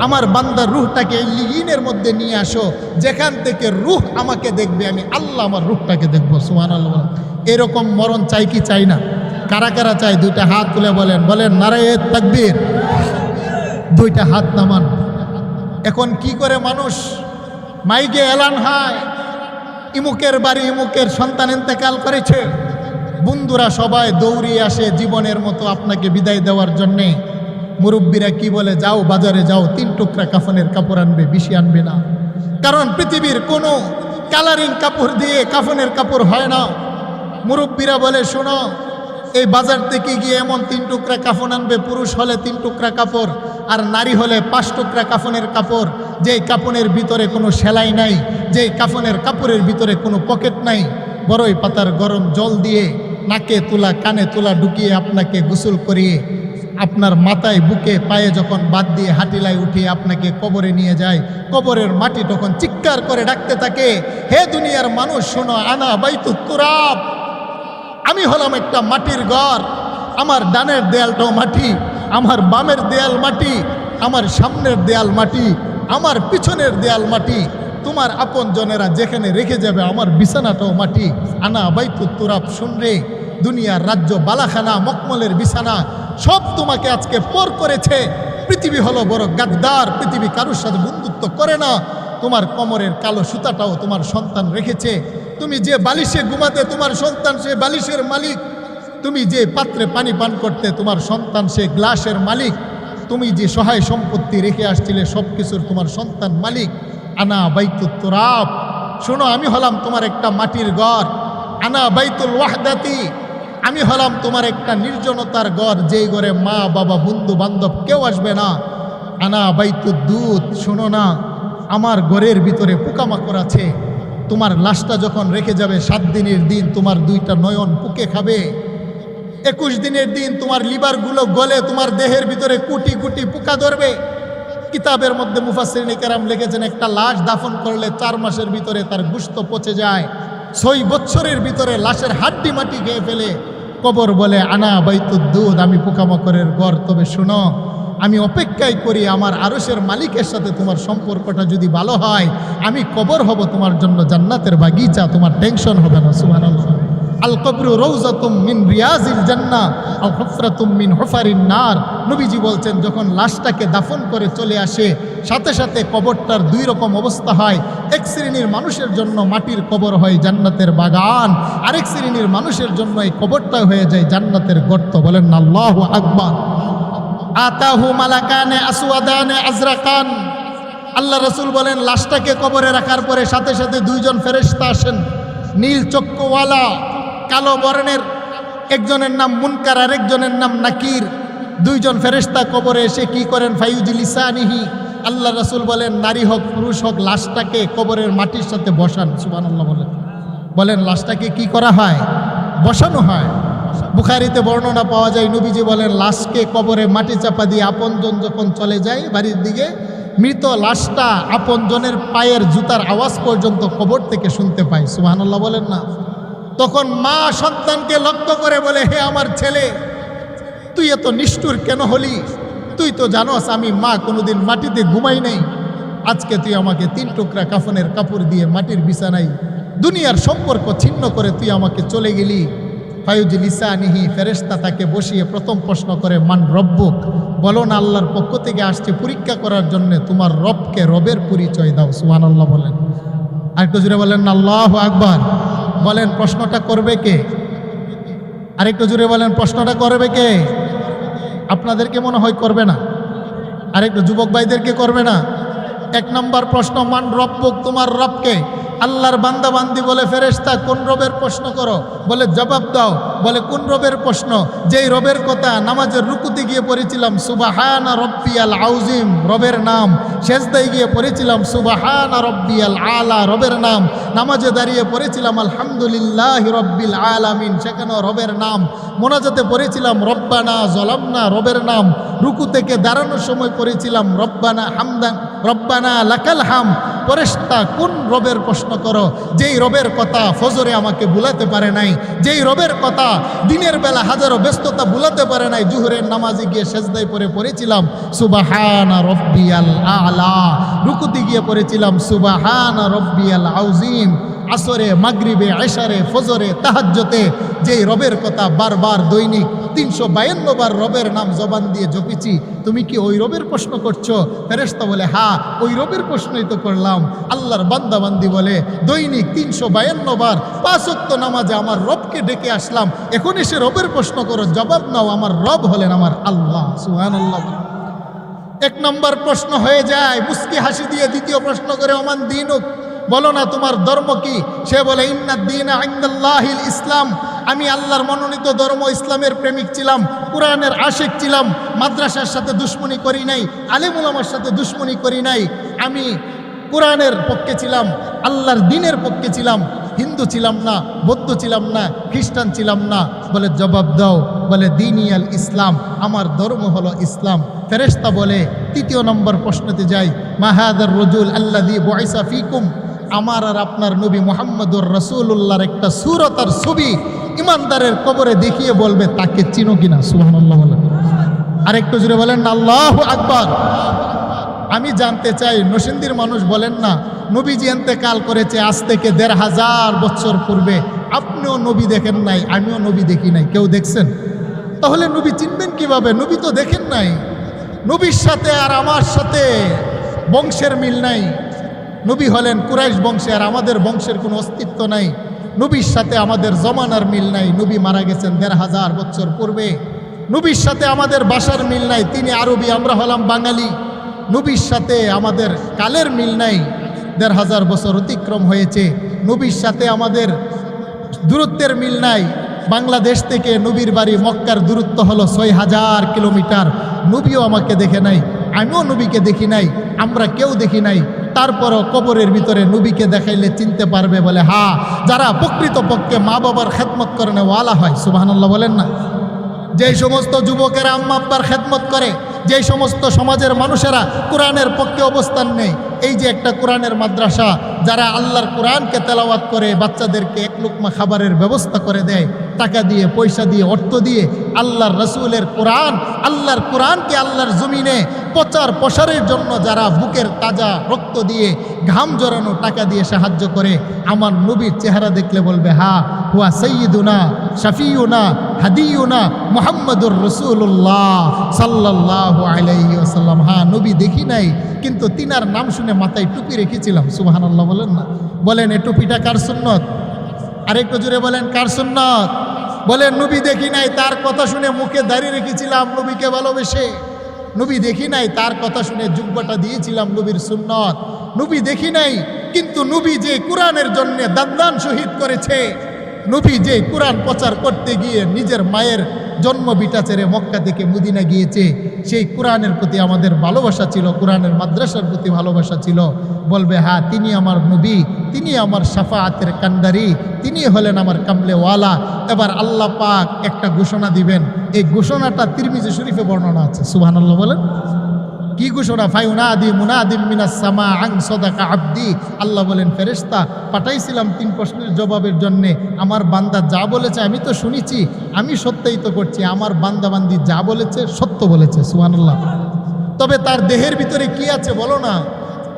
আমার বান্দার রূহটাকে ইল্লিয়িনের মধ্যে নিয়ে আসো, যেখান থেকে রূহ আমাকে দেখবে, আমি আল্লাহ আমার রূহটাকে দেখবো। সুবহানাল্লাহ। এরকম মরণ চাই কি চাই না? কারা কারা চাই? 2টা হাত তুলে বলেন, বলেন নারায়ে তাকবীর। 2টা হাত নামান। এখন কি করে মানুষ মাইকে এলান হয় ইমুকের বাড়ি ইমুকের সন্তান ইন্তেকাল করেছে, বন্ধুরা সবাই দৌড়িয়ে আসে জীবনের মতো আপনাকে বিদায় দেওয়ার জন্যে। মুরব্বীরা কি বলে, যাও বাজারে যাও 3 টুকরা কাফনের কাপড় আনবে, বেশি আনবে না, কারণ পৃথিবীর কোনো কালারিং কাপড় দিয়ে কাফনের কাপড় হয় না। মুরব্বীরা বলে শোনো, এই বাজার থেকে গিয়ে এমন 3 টুকরা কাফন আনবে, পুরুষ হলে 3 টুকরা কাপড় আর নারী হলে 5 টুকরা কাফনের কাপড়, যেই কাফনের ভিতরে কোনো সেলাই নাই, যেই কাফনের কাপড়ের ভিতরে কোনো পকেট নাই, বড়ই পাতার গরম জল দিয়ে নাকে তুলা কানে তুলা ঢুকিয়ে আপনাকে গোসল করিয়ে আপনার মাথায় বুকে পায়ে যখন বাদ দিয়ে হাটিলায় উঠিয়ে আপনাকে কবরে নিয়ে যায়, কবরের মাটি তখন চিৎকার করে ডাকতে থাকে, হে দুনিয়ার মানুষ শোনো, আনা বাইতুত তুরাব, আমি হলাম একটা মাটির ঘর, আমার ডানের দেয়ালটাও মাটি, আমার বামের দেয়াল মাটি, আমার সামনের দেয়াল মাটি, আমার পিছনের দেয়াল মাটি, তোমার আপন জনেরা যেখানে রেখে যাবে আমার বিছানাটাও মাটি, আনা বাইতুত তুরাব। শুনরে, দুনিয়ার রাজ্য বালাখানা মকমলের বিছানা সব তোমাকে আজকে পর করেছে। পৃথিবী হলো বড় গাদ্দার, পৃথিবী কারোর সাথে বন্ধুত্ব করে না। তোমার কোমরের কালো সুতাটাও তোমার সন্তান রেখেছে। তুমি যে বালিশে ঘুমাতে তোমার সন্তান সে বালিশের মালিক, তুমি যে পাত্রে পানি পান করতে তোমার সন্তান সে গ্লাসের মালিক, তুমি যে সহায় সম্পত্তি রেখে আসছিলে সব কিছুর তোমার সন্তান মালিক। আনা বাইতুত তুরাব, শোনো আমি হলাম তোমার একটা মাটির ঘর, আনা বাইতুল ওয়াহদাতি, আমি হলাম তোমার একটা নির্জনতার ঘর, যেই ঘরে মা বাবা বন্ধু বান্ধব কেউ আসবে না। আনা বাইতুদ দুধ, শোনো না আমার ঘরের ভিতরে পোকামাকড় আছে, তোমার লাশটা যখন রেখে যাবে 7 দিনের দিন তোমার 2টা নয়ন পুকে খাবে, 21 দিনের দিন তোমার লিভারগুলো গলে তোমার দেহের ভিতরে কোটি কোটি পোকা ধরবে। কিতাবের মধ্যে মুফাসসিরিন কেরাম লিখেছেন একটা লাশ দাফন করলে 4 মাসের ভিতরে তার গোশত পচে যায়, 6 বছরের ভিতরে লাশের হাড্ডি মাটি খেয়ে ফেলে। কবর বলে আনা বাইতুদ দুধ, আমি পোকামাকড়ের ঘর, তবে শোনো আমি অপেক্ষাই করি আমার আরশের মালিকের সাথে তোমার সম্পর্কটা যদি ভালো হয়, আমি কবর হব তোমার জন্য জান্নাতের বাগিচা, তোমার টেনশন হবে না। সুবহানাল্লাহ। আল কবরু রওজাতুম মিন রিয়াজিল জান্নাহ আও হুফরাতুম মিন হুফারিন নার। নবীজি বলছেন যখন লাশটাকে দাফন করে চলে আসে সাথে সাথে কবরটার 2 রকম অবস্থা হয়। এক শ্রেণীর মানুষের জন্য মাটির কবর হয় জান্নাতের বাগান, আরেক শ্রেণীর মানুষের জন্য এই কবরটা হয়ে যায় জান্নাতের গর্ত। বলেন না আল্লাহু আকবার। আতাহু মালাকানে আসওয়াদানে আজরাকান। আল্লাহ রাসূল বলেন লাশটাকে কবরে রাখার পরে সাথে সাথে 2 জন ফেরেশতা আসেন, নীল চক্ষুওয়ালা কালো বর্ণের, একজনের নাম মুনকার আর একজনের নাম নাকির। 2 জন ফেরেশতা কবরে এসে কি করেন, ফায়ুজলিসানিহি, আল্লাহ রাসূল বলেন নারী হোক পুরুষ হোক লাশটাকে কবরের মাটির সাথে বসান। সুবহানাল্লাহ বলেন লাশটাকে কি করা হয়, বসানো হয়। বুখারীতে বর্ণনা পাওয়া যায় নবীজি বলেন লাশকে কবরে মাটি চাপা দিয়ে আপনজন যখন চলে যায় বাড়ির দিকে, মৃত লাশটা আপনজনের পায়ের জুতার আওয়াজ পর্যন্ত কবর থেকে শুনতে পায়। সুবহানাল্লাহ বলেন না। তখন মা সন্তানকে লক্ষ্য করে বলে, হে আমার ছেলে তুই এত নিষ্ঠুর কেন হলি? তুই তো জানোস আমি মা কোনোদিন মাটিতে ঘুমাই নাই, আজকে তুই আমাকে 3 টুকরা কাফনের কাপড় দিয়ে মাটির বিছানায় দুনিয়ার সম্পর্ক ছিন্ন করে তুই আমাকে চলে গেলি। ফায়ুজলিসানিহি, ফেরেশতা তাকে বসিয়ে প্রথম প্রশ্ন করে, মান রব্বুক, বলো না আল্লাহর পক্ষ থেকে আসছে পরীক্ষা করার জন্য, তোমার রবকে, রবের পরিচয় দাও। সুবহানাল্লাহ বলেন। আরেকটু জোরে বলেন না আল্লাহু আকবার। বলেন প্রশ্নটা করবে কে? আরেকটু জোরে বলেন প্রশ্নটা করবে কে? আপনাদেরকে মনে হয় করবে না, আরেকটু যুবক ভাইদেরকে করবে না? 1 নম্বর প্রশ্ন, মান রব্বুক, তোমার রবকে। আল্লাহর বান্দা বান্দি বলে, ফেরেশতা কোন রবের প্রশ্ন করো? বলে জবাব দাও। বলে কোন রবের প্রশ্ন? যেই রবের কথা নামাজের রুকুতে গিয়ে পড়েছিলাম সুবহানা রব্বিয়াল আউজিম, রবের নাম। সেজদায় গিয়ে পড়েছিলাম সুবহানা রব্বিয়াল আলা, রবের নাম। নামাজে দাঁড়িয়ে পড়েছিলাম আলহামদুলিল্লাহি রব্বিল আলামিন, সেখানেও রবের নাম। মোনাজাতে পড়েছিলাম রব্বানা জলামনা, রবের নাম। রুকু থেকে দাঁড়ানোর সময় পড়েছিলাম রব্বানা হামদান, রব্বানা লাকাল হাম। ফেরেশতা কোন রবের প্রশ্ন করো? যেই রবের কথা ফজরে আমাকে ভুলাতে পারে নাই, যেই রবের কথা দিনের বেলা হাজারো ব্যস্ততা ভুলাতে পারে নাই, জুহরের নামাজে গিয়ে সেজদায় পড়েছিলাম সুবহানা রব্বিয়াল আলা, রুকুতে গিয়ে পড়েছিলাম সুবহানা রব্বিয়াল আউজিম। আসরে, মাগরিবে, এশারে, ফজরে, তাহাজ্জুদে যেই রবের কথা বারবার দৈনিক 352 বার রবের নাম জবান দিয়ে জপেছি, তুমি কি ওই রবের প্রশ্ন করছো? ফেরেশতা বলে হ্যাঁ, ওই রবের প্রশ্নই তো করলাম। আল্লাহর বান্দা বান্দি বলে, দৈনিক 352 বার 5 ওয়াক্ত নামাজে আমার রবকে ডেকে আসলাম, এখন এসে রবের প্রশ্ন করো, জবাব নাও। আমার রব হলেন আমার আল্লাহ। সুবহানাল্লাহ। 1 নম্বর প্রশ্ন হয়ে যায়, মুস্কি হাসি দিয়ে দ্বিতীয় প্রশ্ন করে, ওমান দীনুক, বলো না তোমার ধর্ম কি? সে বলে ইন্নাদ দীনা ইনদাল্লাহিল ইসলাম, আমি আল্লাহর মনোনীত ধর্ম ইসলামের প্রেমিক ছিলাম, কোরআনের আশিক ছিলাম, মাদ্রাসার সাথে দুশ্মনী করি নাই, আলেম উলামার সাথে দুশ্মনী করি নাই, আমি কোরআনের পক্ষে ছিলাম, আল্লাহর দ্বীনের পক্ষে ছিলাম, হিন্দু ছিলাম না, বৌদ্ধ ছিলাম না, খ্রিস্টান ছিলাম না। বলে জবাব দাও। বলে দীনিয়াল ইসলাম, আমার ধর্ম হলো ইসলাম। ফেরেশতা বলে, 3 নম্বর প্রশ্নতে যাই, মা হাযার রাজুল আল্লাযী বুইসা ফীকুম, আমার আর আপনার নবী মুহাম্মদুর রাসূলুল্লাহর একটা সূরত আর ছবি ইমানদারের কবরে দেখিয়ে বলবে, তাকে চিনো কিনা? সুবহানাল্লাহ বলেন। আরেকটু জোরে বলেন না আল্লাহু আকবার। আমি জানতে চাই, নরসিংদীর মানুষ বলেন না, নবীজি ইন্তেকাল করেছে আজ থেকে 1500 বছর পূর্বে, আপনিও নবী দেখেন নাই, আমিও নবী দেখি নাই, কেউ দেখছেন? তাহলে নবী চিনবেন কিভাবে? নবী তো দেখেন নাই। নবীর সাথে আর আমার সাথে বংশের মিল নাই। নবী হলেন কুরাইশ বংশে, আর আমাদের বংশের কোনো অস্তিত্ব নাই। নবীর সাথে আমাদের জমানার মিল নাই, নবী মারা গেছেন 1500 বছর পূর্বে। নবীর সাথে আমাদের ভাষার মিল নাই, তিনি আরবি, আমরা হলাম বাঙালি। নবীর সাথে আমাদের কালের মিল নাই, 1500 বছর অতিক্রম হয়েছে। নবীর সাথে আমাদের দূরত্বের মিল নাই। বাংলাদেশ থেকে নবীর বাড়ি মক্কার দূরত্ব হলো 6000 কিলোমিটার। নবীও আমাকে দেখে নাই, আমিও নবীকে দেখি নাই, আমরা কেউ দেখি নাই। তারপরও কবরের ভিতরে নবীকে দেখাইলে চিনতে পারবে। বলে হ্যাঁ, যারা প্রকৃতপক্ষে মা বাবার খেদমত করে ওয়ালা হয়। সুবহানাল্লাহ বলেন না। যেই সমস্ত যুবকেরা আম্মা আব্বার খেদমত করে, যেই সমস্ত সমাজের মানুষেরা কোরআনের পক্ষে অবস্থান নেই, এই যে একটা কোরআনের মাদ্রাসা, যারা আল্লাহর কোরআনকে তেলাওয়াত করে বাচ্চাদেরকে 1 লুকমা খাবারের ব্যবস্থা করে দেয়, টাকা দিয়ে, পয়সা দিয়ে, অর্থ দিয়ে, আল্লাহর রসুলের কোরআন, আল্লাহর কোরআনকে আল্লাহর জমিনে প্রচার প্রসারের জন্য যারা বুকের তাজা রক্ত দিয়ে, ঘাম জড়ানো টাকা দিয়ে সাহায্য করে, আমার নবীর চেহারা দেখলে বলবে হ্যাঁ, হুয়া সাইয়্যিদুনা শাফিউনা হাদিয়ুনা মুহাম্মাদুর রাসূলুল্লাহ সাল্লাল্লাহু আলাইহি ওয়াসাল্লাম। হ্যাঁ, নবী দেখি নাই, কিন্তু তিনার নাম শুনে মাথায় টুপি রেখেছিলাম। সুবহানাল্লাহ বলেন না। বলেন এ টুপিটা কার সুন্নত? আরেকটু জোরে বলেন কার সুন্নত? বলেন নবী দেখি নাই, তার কথা শুনে মুখে দাড়ি রেখেছিলাম নবীকে ভালোবেসে। নবী দেখি নাই, তার কথা শুনে জুব্বাটা দিয়েছিলাম, নবীর সুন্নত। নবী দেখি নাই, কিন্তু নবী যে কোরআনের জন্য দান শহীদ করেছে, নবী যে কোরআন প্রচার করতে গিয়ে নিজের মায়ের জন্ম বিটা ছেড়ে মক্কা থেকে মদিনা গিয়েছে, সেই কোরআনের প্রতি আমাদের ভালোবাসা ছিল, কোরআনের মাদ্রাসার প্রতি ভালোবাসা ছিল। বলবে হ্যাঁ, তিনি আমার নবী, তিনি আমার শাফাআতের কান্ডারি, তিনি হলেন আমার কামলেওয়ালা। এবার আল্লাহ পাক একটা ঘোষণা দিবেন, এই ঘোষণাটা তিরমিজি শরীফে বর্ণনা আছে। সুবহানাল্লাহ বলেন। কি ঘোষণা? ফায়ুনাদি মুনাদিম মিনাস সামা আন সাদাকা আবদি। আল্লাহ বলেন, ফেরেশতা পাঠাইছিলাম 3 প্রশ্নের জবাবের জন্যে, আমার বান্দা যা বলেছে আমি তো শুনেছি, আমি সত্যায়িত করছি, আমার বান্দা বান্দি যা বলেছে সত্য বলেছে। সুবহানাল্লাহ। তবে তার দেহের ভিতরে কি আছে বলো না?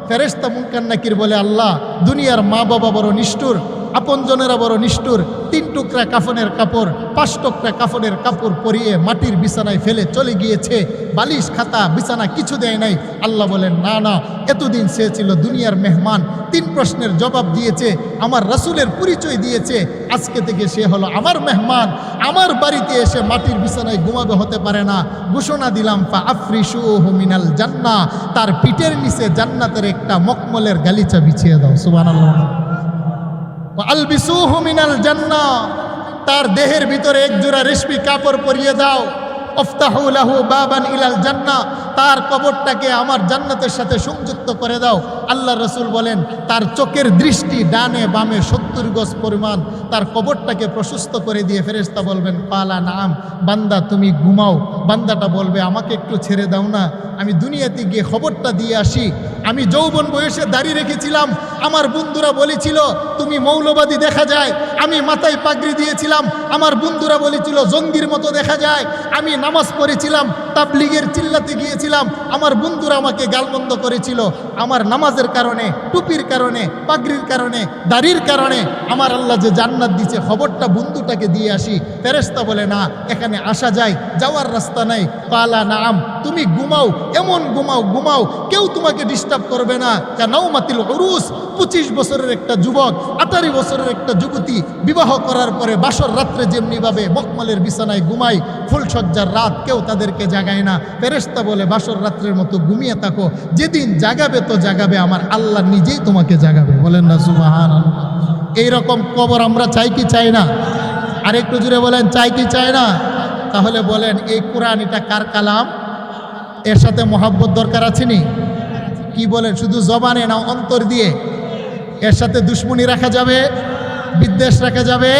ফেরেশতা মুনকার নাকির বলে, আল্লাহ দুনিয়ার মা বাবা বড় নিষ্ঠুর, আপনজনেরা বড় নিষ্ঠুর। 3 টুকরা কাফনের কাপড় 5 টুকরা কাফনের কাপড় পরিয়ে মাটির বিছানায় ফেলে চলে গিয়েছে, বালিশ খাতা বিছানা কিছু দেয় নাই। আল্লাহ বলেন না না, এতদিন সে ছিল দুনিয়ার মেহমান, 3 প্রশ্নের জবাব দিয়েছে, আমার রাসূলের পরিচয় দিয়েছে, আজকে থেকে সে হলো আমার মেহমান, আমার বাড়িতে এসে মাটির বিছানায় ঘুমাবে হতে পারে না। ঘোষণা দিলাম ফা আফরিশুহু মিনাল জান্নাহ, তার পিঠের নিচে জান্নাতের একটা মখমলের গালিচা বিছিয়ে দাও। সুবহানাল্লাহ। ওয়া আলবিসুহু মিনাল জান্নাহ, তার দেহের ভিতরে এক জোড়া রেশমি কাপড় পরিয়ে দাও। আফতাহু লাহু বাবান ইলাল জান্নাহ, তার কবরটাকে আমার জান্নাতের সাথে সংযুক্ত করে দাও। আল্লাহ রাসূল বলেন তার চোখের দৃষ্টি ডানে বামে 70 গজ পরিমাণ তার কবরটাকে প্রশস্ত করে দিয়ে ফেরেশতা বলবেন পালা নাম, বান্দা তুমি ঘুমাও। বান্দাটা বলবে আমাকে একটু ছেড়ে দাও না, আমি দুনিয়াতে গিয়ে খবরটা দিয়ে আসি। আমি যৌবন বয়সে দাড়ি রেখেছিলাম, আমার বন্ধুরা বলেছিল তুমি মৌলবাদী দেখা যায়। আমি মাথায় পাগড়ি দিয়েছিলাম, আমার বন্ধুরা বলেছিল জঙ্গির মতো দেখা যায়। আমি নামাজ পড়েছিলাম, তাবলীগের চিল্লাতে গিয়েছিলাম, আমার বন্ধুরা আমাকে গালমন্দ করেছিল। আমার নামাজের কারণে, টুপির কারণে, পাগড়ির কারণে, দাড়ির কারণে আমার আল্লাহ যে জান্নাত দিয়েছে খবরটা বন্ধুটাকে দিয়ে আসি। ফেরেশতা বলে না, এখানে আসা যায়, যাওয়ার রাস্তা নাই। কালা নাম, তুমি ঘুমাও, এমন ঘুমাও, কেউ তোমাকে ডিস্টার্ব করবে না। কানাউমাতিল উরুস, 25 বছরের একটা যুবক, 18 বছরের একটা যুবতী বিবাহ করার পরে বাসর রাত্রে যেমনিভাবে মখমলের বিছানায় ঘুমায়, ফুলসজ্জার রাত কেউ তাদেরকে জাগায় না। ফেরেশতা বলে বাসর রাত্রের মতো ঘুমিয়ে থাকো, যেদিন জাগাবে তো জাগাবে আমার আল্লাহ নিজেই তোমাকে জাগাবে। বলেন না সুবহানাল্লাহ। এইরকম কবর আমরা চাই কি চাই না? আর একটু জুড়ে বলেন চাই কি চাই না? তাহলে বলেন এই কোরআন এটা কার কালাম? এর সাথে মহাব্বত দরকার আছে নি? কি বলেন, শুধু জবানে না অন্তর দিয়ে? এর সাথে দুশ্মনী রাখা যাবে, বিদ্বেষ রাখা যাবে?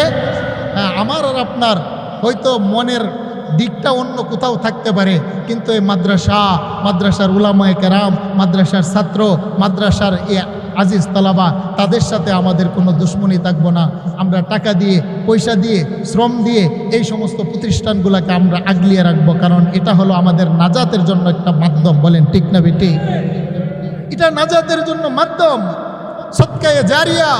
হ্যাঁ, আমার আর আপনার হয়তো মনের দিকটা অন্য কোথাও থাকতে পারে, কিন্তু এই মাদ্রাসার উলামায়ে কেরাম, মাদ্রাসার ছাত্র, মাদ্রাসার আজিজ তালাবা, তাদের সাথে আমাদের কোনো দুশ্মনী থাকবো না। আমরা টাকা দিয়ে, পয়সা দিয়ে, শ্রম দিয়ে এই সমস্ত প্রতিষ্ঠানগুলোকে আমরা আগলিয়ে রাখবো, কারণ এটা হলো আমাদের নাজাতের জন্য একটা মাধ্যম। বলেন ঠিক না বেটি? এটা নাজাতের জন্য মাধ্যম, সদকায়ে জারিয়া।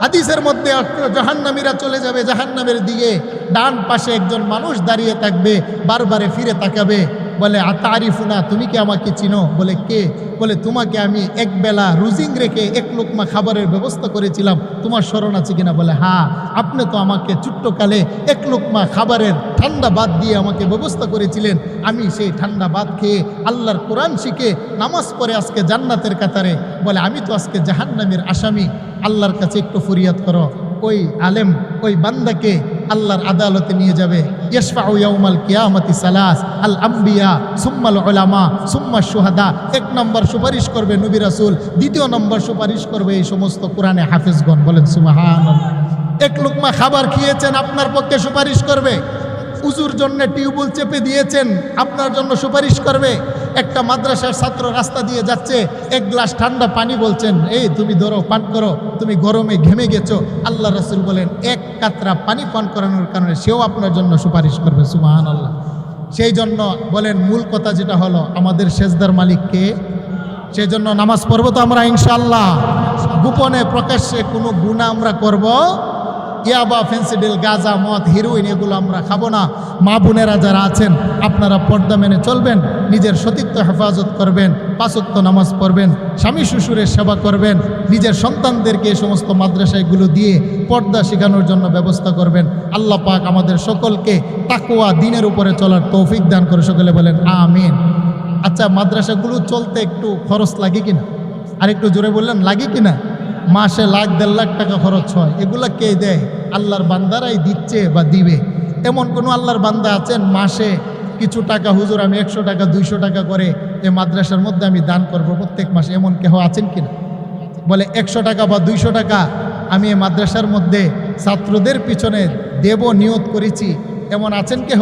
হাদিসের মধ্যে জাহান্নামীরা চলে যাবে জাহান্নামের দিকে, ডান পাশে একজন মানুষ দাঁড়িয়ে থাকবে, বারবারে ফিরে তাকাবে, বলে আতারিফুনা, তুমি কি আমাকে চিনো? বলে কে? বলে তোমাকে আমি একবেলা রুজিং রেখে 1 লোকমা খাবারের ব্যবস্থা করেছিলাম, তোমার স্মরণ আছে কিনা? বলে হ্যাঁ, আপনি তো আমাকে ছোট্টকালে 1 লোকমা খাবারের ঠান্ডা ভাত দিয়ে আমাকে ব্যবস্থা করেছিলেন। আমি সেই ঠান্ডা ভাত খেয়ে আল্লাহর কোরআন শিখে নামাজ পড়ে আজকে জান্নাতের কাতারে। বলে আমি তো আজকে জাহান্নামের আসামি, আল্লাহর কাছে একটু ফরিয়াদ করো। ওই আলেম, ওই বান্দাকে আল্লাহর আদালতে নিয়ে যাবে। ইয়াশফাউ ইয়াউমাল কিয়ামাতি সালাস, আল আম্বিয়া সুম্মাল উলামা সুম্মাশ শুহাদা। 1 নম্বর সুপারিশ করবে নবী রাসূল, 2 নম্বর সুপারিশ করবে এই সমস্ত কোরআনে হাফেজগণ। বলেন সুবহানাল্লাহ। 1 লোকমা খাবার খেয়েছেন, আপনার পক্ষে সুপারিশ করবে। উজুর জন্য টিউবওয়েল চেপে দিয়েছেন, আপনার জন্য সুপারিশ করবে। একটা মাদ্রাসার ছাত্র রাস্তা দিয়ে যাচ্ছে, 1 গ্লাস ঠান্ডা পানি বলছেন, এই তুমি ধরো, পান করো, তুমি গরমে ঘেমে গেছো। আল্লাহ রাসূল বলেন 1 কাতরা পানি পান করানোর কারণে সেও আপনার জন্য সুপারিশ করবে। সুবহানাল্লাহ। সেই জন্য বলেন মূল কথা যেটা হলো, আমাদের সেজদার মালিককে। সেই জন্য নামাজ পড়বো তো আমরা ইনশাআল্লাহ। গোপনে প্রকাশ্যে কোনো গুনাহ আমরা করব, ইয়াবা, ফেন্সিডিল, গাঁজা, মদ, হিরোইন এগুলো আমরা খাবো না। মা বোনেরা যারা আছেন আপনারা পর্দা মেনে চলবেন, নিজের সতীত্ব হেফাজত করবেন, 5 ওয়াক্ত নামাজ পড়বেন, স্বামী শ্বশুরের সেবা করবেন, নিজের সন্তানদেরকে এই সমস্ত মাদ্রাসাগুলো দিয়ে পর্দা শেখানোর জন্য ব্যবস্থা করবেন। আল্লাহ পাক আমাদের সকলকে তাকওয়া দিনের উপরে চলার তৌফিক দান করে। সকলে বলেন আমিন। আচ্ছা, মাদ্রাসাগুলো চলতে একটু খরচ লাগে কিনা? আর একটু জোরে বললেন, লাগে কিনা? মাসে 1,00,000 1,50,000 টাকা খরচ হয়। এগুলা কে দেয়? আল্লাহর বান্দারাই দিচ্ছে বা দিবে। এমন কোনো আল্লাহর বান্দা আছেন মাসে কিছু টাকা, হুজুর আমি 100 টাকা 200 টাকা করে এই মাদ্রাসার মধ্যে আমি দান করব প্রত্যেক মাসে, এমন কেহ আছেন কিনা? বলে 100 টাকা বা 200 টাকা আমি এই মাদ্রাসার মধ্যে ছাত্রদের পিছনে দেব নিয়ত করেছি, এমন আছেন কেহ?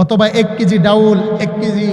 অথবা 1 কেজি ডাউল, 1 কেজি